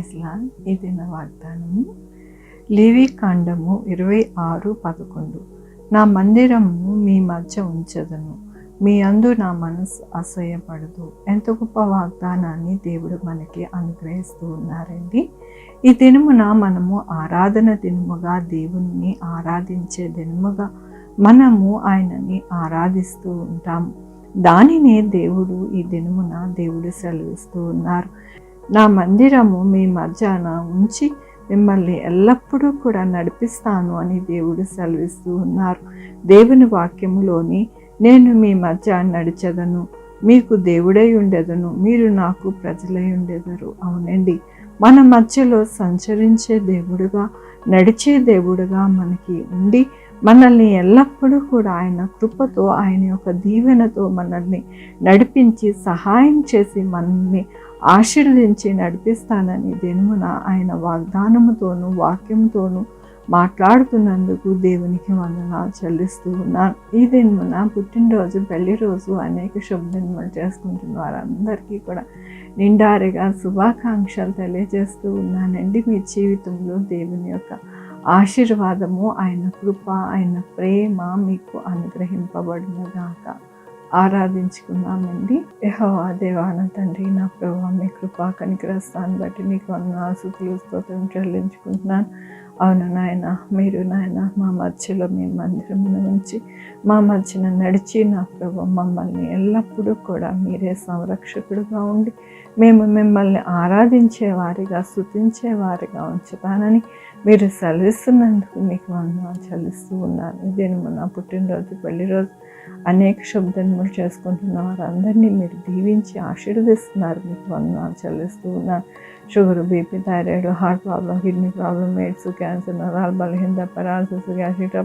Praise lord. ఈ దిన వాగ్దానము లేవి కాండము 26:11. నా మందిరము మీ మధ్య ఉంచదను, మీ అందు నా మనసు అసహ్యపడదు. ఎంత గొప్ప వాగ్దానాన్ని దేవుడు మనకి అనుగ్రహిస్తూ ఉన్నారండి. ఈ దినమున మనము ఆరాధన దినముగా, దేవుణ్ణి ఆరాధించే దినముగా మనము ఆయనని ఆరాధిస్తూ ఉంటాము. దానినే దేవుడు ఈ దినమున దేవుడు సెలవిస్తూ ఉన్నారు. నా మందిరము మీ మధ్యాన ఉంచి మిమ్మల్ని ఎల్లప్పుడూ కూడా నడిపిస్తాను అని దేవుడు సెలవిస్తూ ఉన్నారు. దేవుని వాక్యములోని నేను మీ మధ్య నడిచెదను, మీకు దేవుడై ఉండెదను, మీరు నాకు ప్రజలై ఉండెదరు. అవునండి, మన మధ్యలో సంచరించే దేవుడుగా, నడిచే దేవుడుగా మనకి ఉండి మనల్ని ఎల్లప్పుడూ కూడా ఆయన కృపతో, ఆయన యొక్క దీవెనతో మనల్ని నడిపించి సహాయం చేసి మనల్ని ఆశీర్వదించి నడిపిస్తానని దినమున ఆయన వాగ్దానముతోనూ వాక్యంతోనూ మాట్లాడుతున్నందుకు దేవునికి వందనాలు చెల్లిస్తూ ఉన్నాను. ఈ దినమున పుట్టినరోజు, పెళ్లి రోజు, అనేక శుభదినములు చేసుకుంటున్న వారందరికీ కూడా నిండారుగా శుభాకాంక్షలు తెలియజేస్తూ ఉన్నానండి. మీ జీవితంలో దేవుని యొక్క ఆశీర్వాదము, ఆయన కృప, ఆయన ప్రేమ మీకు అనుగ్రహింపబడునుగాక. ఆరాధించుకున్నామండి. యెహోవా దేవా నా తండ్రి, నా ప్రభువా, మీ కృపా కనికరస్తాన్ని బట్టి మీకు వందనాలు, స్తుతులు, స్తోత్రం చెల్లించుకుంటున్నాను. అవును నాయన, మీరు నాయన మా మధ్యలో మీ మందిరమును ఉంచి మా మధ్యన నడిచి నా ప్రభు మమ్మల్ని ఎల్లప్పుడూ కూడా మీరే సంరక్షకుడుగా ఉండి మేము మిమ్మల్ని ఆరాధించే వారిగా, స్తుతించే వారిగా ఉంచుతానని మీరు సెలవిస్తున్నందుకు మీకు వందనాలు చెల్లిస్తూ ఉన్నాను. ఇదేమో నా పుట్టినరోజు, పెళ్లి రోజు, అనేక శుభదినములు చేసుకుంటున్న వారందరినీ మీరు దీవించి ఆశీర్వదిస్తున్నారు. మీకు వందనాలు చెల్లిస్తూ ఉన్నాను. Sugar, BP, thyroid, heart problem, kidney problem, AIDS, cancer, నరాల బలహీనత, పెరాలసిస్, గ్యాస్ట్రిక్,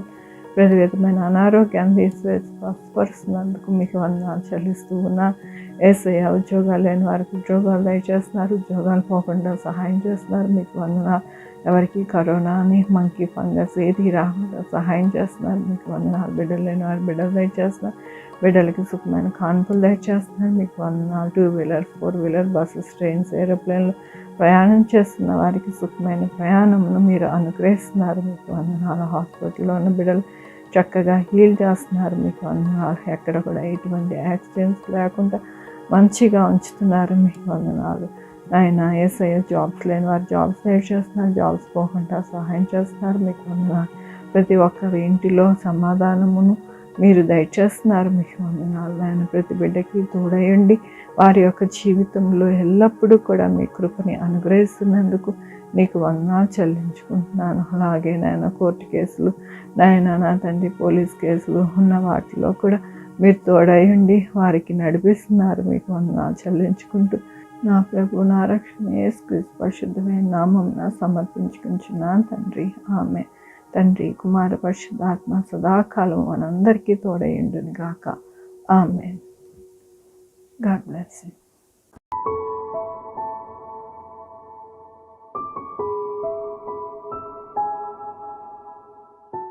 ప్రతి విధమైన అనారోగ్యాన్ని తీసివేసి స్వస్థపరుస్తున్నందుకు మీకు వందనాలు చెల్లిస్తూ ఉన్నాను. యేసయ్య, ఉద్యోగాలు లేని వారికి ఉద్యోగాలు దయచేస్తున్నారు, ఉద్యోగాలు పోకుండా సహాయం చేస్తున్నారు. మీకు వందనాలు. ఎవరికి కరోనా అని, మంకీ ఫంగస్ ఏది రాకుండా సహాయం చేస్తున్నారు. మీకు వందనాలు. బిడ్డలు లేని వారు బిడ్డలు దయచేస్తున్నారు, బిడ్డలకి సుఖమైన కాన్పులు దయచేస్తున్నారు. మీకు వందనాలు. 2 వీలర్, 4 వీలర్, బస్సెస్, ట్రైన్స్, ఏరోప్లేన్లు ప్రయాణం చేస్తున్న వారికి సుఖమైన ప్రయాణమును మీరు అనుగ్రహిస్తున్నారు. మీకు వందనాలు. హాస్పిటల్లో ఉన్న బిడ్డలు చక్కగా హీల్ చేస్తున్నారు. మీకు వందనాలు. ఎక్కడ కూడా ఎటువంటి యాక్సిడెంట్స్ లేకుండా మంచిగా ఉంచుతున్నారు. మీకు వందనాలు. ఆయన యేసయ్య, జాబ్స్ లేని వారు జాబ్స్ చేస్తున్నారు, జాబ్స్ పోకుండా సహాయం చేస్తున్నారు. మీకు వందనాలు. ప్రతి ఒక్కరి ఇంటిలో సమాధానమును మీరు దయచేస్తున్నారు. మీకు వందనాలు. ఆయన ప్రతి బిడ్డకి తోడయండి, వారి యొక్క జీవితంలో ఎల్లప్పుడూ కూడా మీ కృపని అనుగ్రహిస్తున్నందుకు మీకు వందనాలు చెల్లించుకుంటున్నాను. అలాగే నాయన కోర్టు కేసులు, నాయన నా తండ్రి పోలీస్ కేసులు ఉన్న వాటిలో కూడా మీరు తోడయండి, వారికి నడిపిస్తున్నారు. మీకు వందనాలు చెల్లించుకుంటూ నా ప్రభు, నా రక్షణ యేసుక్రీస్తు పరిశుద్ధమైన నామమున సమర్పించుకుంటున్నాను తండ్రి. ఆమేన్. తండ్రి, కుమార, పరిశుద్ధాత్మ సదాకాలం మనందరికీ తోడయుండును గాక. ఆమేన్. God bless you.